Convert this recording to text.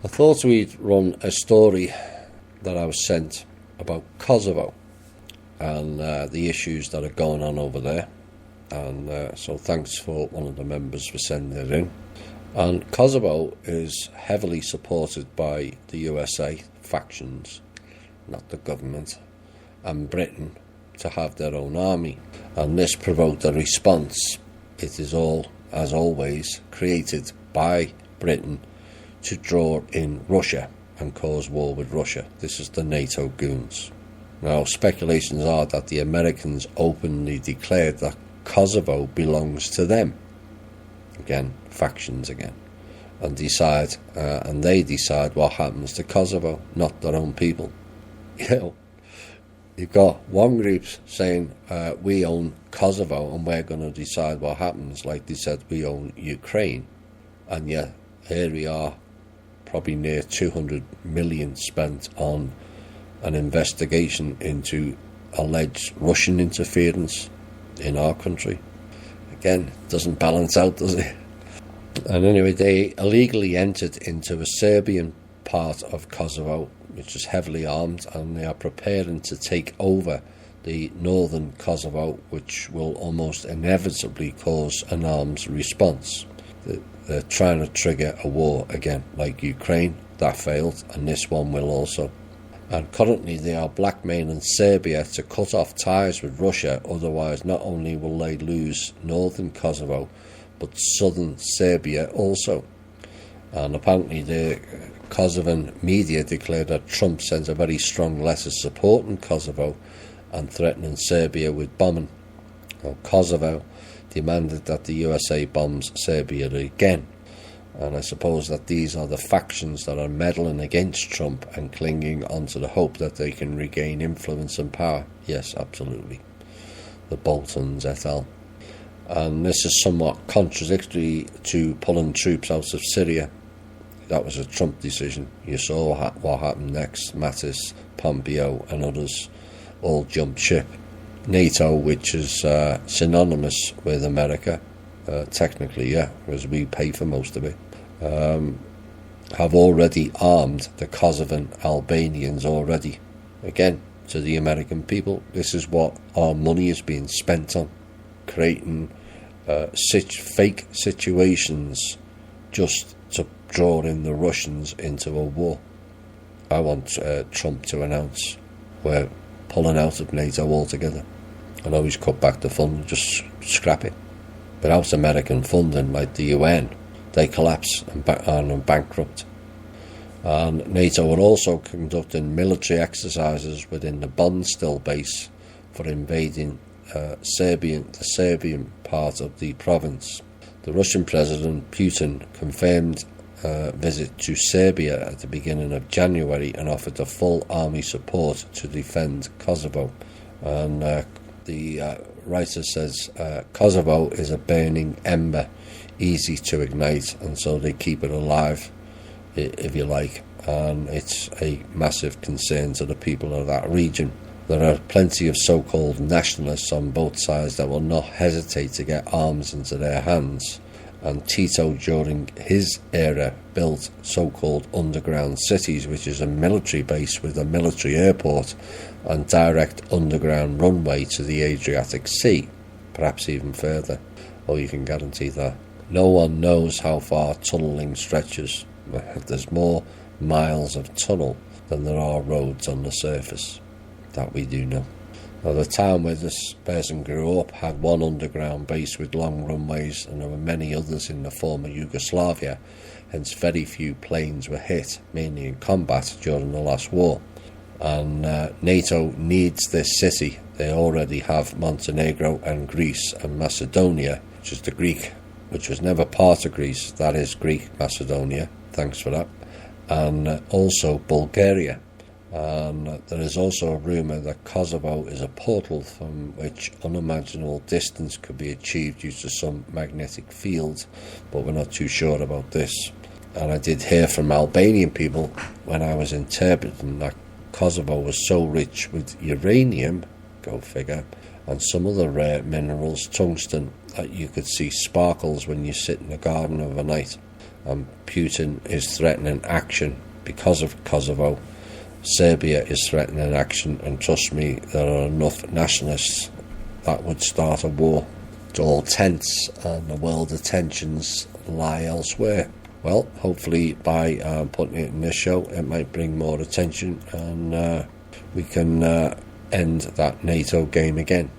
I thought we'd run a story that I was sent about Kosovo and the issues that are going on over there. And so thanks for one of the members for sending it in. And Kosovo is heavily supported by the USA factions, not the government, and Britain to have their own army. And this provoked a response. It is all, as always, created by Britain to draw in Russia and cause war with Russia. This is the NATO goons. Now, speculations are that the Americans openly declared that Kosovo belongs to them. Again, factions again. And they decide what happens to Kosovo, not their own people. You've got one group saying we own Kosovo and we're going to decide what happens, like they said we own Ukraine. And yet, here we are, probably near 200 million spent on an investigation into alleged Russian interference in our country. Again, it doesn't balance out, does it? And anyway, they illegally entered into a Serbian part of Kosovo, which is heavily armed, and they are preparing to take over the northern Kosovo, which will almost inevitably cause an arms response. They're trying to trigger a war again, like Ukraine. That failed, and this one will also. And currently they are blackmailing Serbia to cut off ties with Russia, otherwise not only will they lose northern Kosovo, but southern Serbia also. And apparently the Kosovan media declared that Trump sent a very strong letter supporting Kosovo and threatening Serbia with bombing. Now, Kosovo demanded that the USA bombs Serbia again. And I suppose that these are the factions that are meddling against Trump and clinging onto the hope that they can regain influence and power. Yes, absolutely. The Boltons et al. And this is somewhat contradictory to pulling troops out of Syria. That was a Trump decision. You saw what happened next. Mattis, Pompeo and others all jumped ship. NATO, which is synonymous with America, technically, yeah, because we pay for most of it, have already armed the Kosovan Albanians already. Again, to the American people, this is what our money is being spent on, creating fake situations just to draw in the Russians into a war. I want Trump to announce we're pulling out of NATO altogether. I know he's cut back the fund, just scrap it. Without American funding, like the UN, they collapse and are bankrupt. And NATO are also conducting military exercises within the Bonstil base for invading the Serbian part of the province. The Russian President Putin confirmed a visit to Serbia at the beginning of January and offered a full army support to defend Kosovo. And the writer says Kosovo is a burning ember, easy to ignite, and so they keep it alive, if you like, and it's a massive concern to the people of that region. There are plenty of so-called nationalists on both sides that will not hesitate to get arms into their hands, and Tito during his era built so-called underground cities, which is a military base with a military airport and direct underground runway to the Adriatic Sea, perhaps even further. Well, you can guarantee that. No one knows how far tunnelling stretches. There's more miles of tunnel than there are roads on the surface. That we do know. Now, the town where this person grew up had one underground base with long runways, and there were many others in the former Yugoslavia, hence very few planes were hit, mainly in combat during the last war. And NATO needs this city. They already have Montenegro and Greece and Macedonia, which is the Greek, which was never part of Greece. That is Greek Macedonia. Thanks for that. And also Bulgaria. And there is also a rumour that Kosovo is a portal from which unimaginable distance could be achieved due to some magnetic field, but we're not too sure about this. And I did hear from Albanian people when I was interpreting that Kosovo was so rich with uranium, go figure, and some other rare minerals, tungsten, that you could see sparkles when you sit in the garden overnight. and Putin is threatening action because of Kosovo. Serbia is threatening action, and trust me, there are enough nationalists that would start a war. It's all tense, and the world attentions lie elsewhere. Well, hopefully by putting it in this show, it might bring more attention, and we can end that NATO game again.